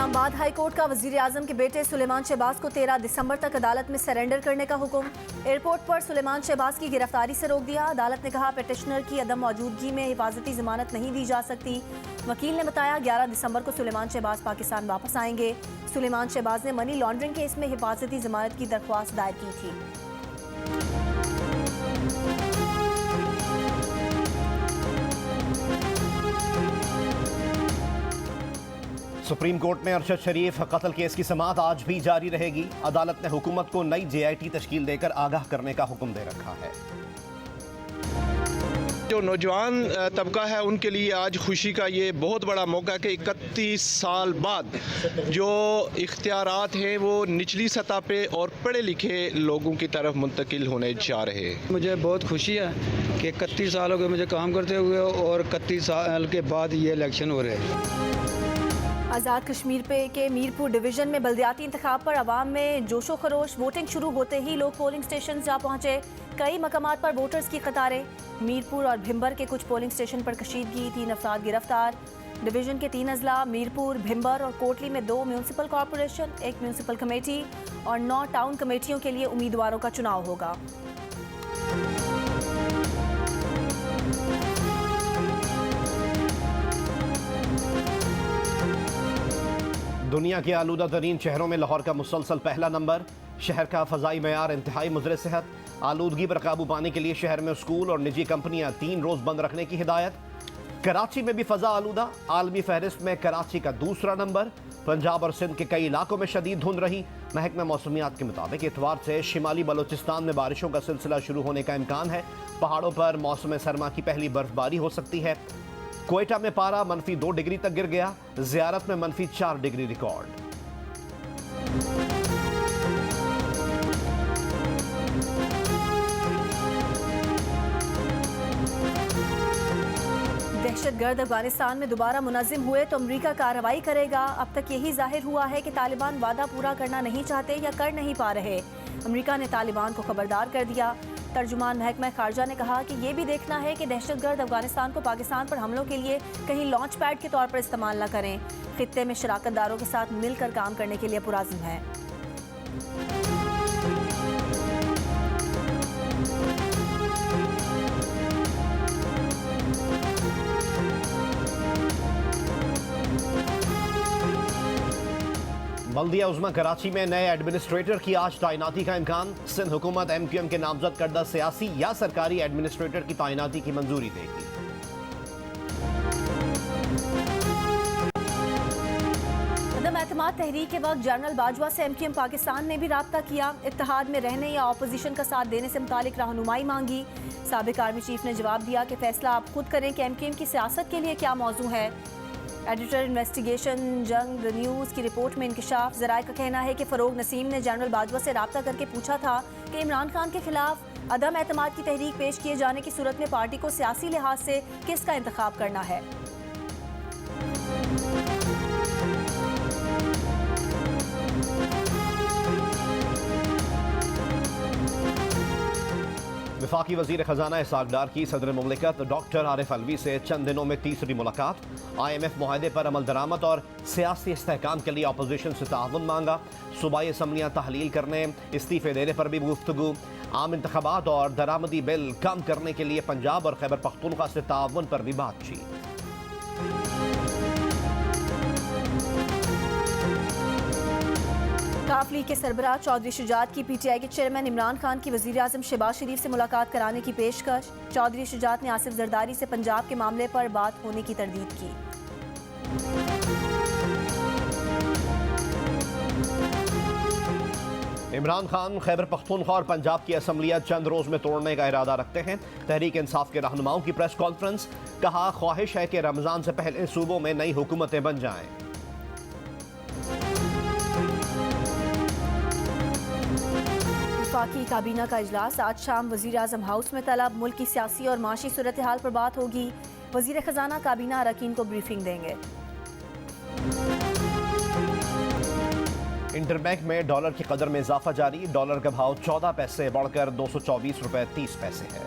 Islamabad high court का वजीर आजम के बेटे सुलेमान शहबाज को 13 दिसंबर तक अदालत में सरेंडर करने का हुक्म। एयरपोर्ट पर सुलेमान शहबाज की गिरफ्तारी से रोक दिया। अदालत ने कहा पिटिशनर की अदम मौजूदगी में हिफाजती जमानत नहीं दी जा सकती। वकील ने बताया 11 दिसंबर को सुलेमान शहबाज पाकिस्तान वापस आएंगे। सुलेमान शहबाज ने मनी लॉन्ड्रिंग केस में हिफाजती जमानत की दरख्वास्त दायर की थी। सुप्रीम कोर्ट में अरशद शरीफ कत्ल केस की समाअत आज भी जारी रहेगी। अदालत ने हुकूमत को नई JIT तश्कील देकर आगाह करने का हुक्म दे रखा है। जो नौजवान तबका है उनके लिए आज खुशी का ये बहुत बड़ा मौका है कि 31 साल बाद जो इख्तियारात हैं वो निचली सतह पे और पढ़े लिखे लोगों की तरफ मुंतकिल होने जा रहे हैं। मुझे बहुत खुशी है कि 31 साल हो गए मुझे काम करते हुए और 31 साल के बाद ये इलेक्शन हो रहे हैं। आज़ाद कश्मीर के मीरपुर डिवीज़न में बल्दियाती इंतखाब पर अवाम में जोशो खरोश। वोटिंग शुरू होते ही लोग पोलिंग स्टेशन जा पहुंचे। कई मकामात पर वोटर्स की कतारें। मीरपुर और भिंबर के कुछ पोलिंग स्टेशन पर कशीदगी। 3 अफराद गिरफ्तार। डिवीज़न के 3 अजला मीरपुर, भिंबर और कोटली में 2 म्यूनसिपल कॉरपोरेशन, 1 म्यूनसिपल कमेटी और 9 टाउन कमेटियों के लिए उम्मीदवारों का चुनाव होगा। दुनिया के आलूदा तरीन शहरों में लाहौर का मुसलसल पहला नंबर। शहर का फ़ज़ाई मयार इंतहाई मुज़र सेहत। आलूदगी पर काबू पाने के लिए शहर में स्कूल और निजी कंपनियां 3 रोज़ बंद रखने की हिदायत। कराची में भी फ़ज़ा आलूदा। आलमी फहरिस्त में कराची का दूसरा नंबर। पंजाब और सिंध के कई इलाकों में शदीद धुंध रही। महकमा मौसमियात के मुताबिक इतवार से शिमाली बलोचिस्तान में बारिशों का सिलसिला शुरू होने का इम्कान है। पहाड़ों पर मौसम सरमा की पहली बर्फबारी हो सकती है। कोयटा में पारा -2 डिग्री तक गिर गया। ज़ियारत में -4 डिग्री रिकॉर्ड। दहशतगर्द अफगानिस्तान में दोबारा मुनज़्ज़म हुए तो अमरीका कार्रवाई करेगा। अब तक यही जाहिर हुआ है कि तालिबान वादा पूरा करना नहीं चाहते या कर नहीं पा रहे। अमरीका ने तालिबान को खबरदार कर दिया। तर्जुमान महकमा खारजा ने कहा कि ये भी देखना है कि दहशतगर्द अफगानिस्तान को पाकिस्तान पर हमलों के लिए कहीं लॉन्च पैड के तौर पर इस्तेमाल न करें। खित्ते में शराकतदारों के साथ मिलकर काम करने के लिए पुराज़्म है। बल्दिया उज़्मा कराची में नए एडमिनिस्ट्रेटर की आज तैनाती का इम्कान। सिंध हुकूमत MQM के नामजद करदा सियासी या सरकारी एडमिनिस्ट्रेटर की तैनाती की मंजूरी देगी। अदम एतमाद तहरीक के वक्त जनरल बाजवा से MQM पाकिस्तान ने भी राब्ता किया। इत्तेहाद में रहने या अपोजिशन का साथ देने से मुतालिक रहनुमाई मांगी। साबिक आर्मी चीफ ने जवाब दिया कि फैसला आप खुद करें कि MQM की सियासत के लिए क्या मौजू है। एडिटर इन्वेस्टिगेशन जंग द न्यूज़ की रिपोर्ट में इंकशाफ। ज़राए का कहना है कि फ़रोग नसीम ने जनरल बाजवा से राब्ता करके पूछा था कि इमरान खान के खिलाफ अदम एतमाद की तहरीक पेश किए जाने की सूरत में पार्टी को सियासी लिहाज से किसका इंतखाब करना है। वफाकी वज़ीर ख़जाना इसहाक़ डार की सदर मुमलिकत डॉक्टर आरिफ अलवी से चंद दिनों में तीसरी मुलाकात। IMF मुआहदे पर अमल दरामद और सियासी इस्तेहकाम के लिए अपोजिशन से ताउन मांगा। सूबाई असम्बलियाँ तहलील करने, इस्तीफ़े देने पर भी गुफ्तगू। आम इंतख़ाबात और दरामदी बिल कम करने के लिए पंजाब और खैबर पख्तूनख्वा से ताउन पर भी बातचीत। काफ लीग के सरबराह चौधरी शुजात की PTI के चेयरमैन इमरान खान की वज़ीर आज़म शहबाज शरीफ से मुलाकात कराने की पेशकश। चौधरी शुजात ने आसिफ जरदारी से पंजाब के मामले पर बात होने की तरदीद की। इमरान खान खैबर पख्तूनख्वा और पंजाब की असम्बलियाँ चंद रोज़ में तोड़ने का इरादा रखते हैं। तहरीक इंसाफ के रहनुमाओं की प्रेस कॉन्फ्रेंस। कहा ख्वाहिश है कि रमज़ान से पहले सूबों में नई हुकूमतें बन जाएं। वफाकी काबीना का इजलास आज शाम वज़ीर आज़म हाउस में तलब। मुल्क की सियासी और माशी सूरत हाल पर बात होगी। वज़ीर ख़जाना काबीना अरकान को ब्रीफिंग देंगे। इंटरबैंक में डॉलर की कदर में इजाफा जारी। डॉलर का भाव 14 पैसे बढ़कर 224 रुपये 30 पैसे है।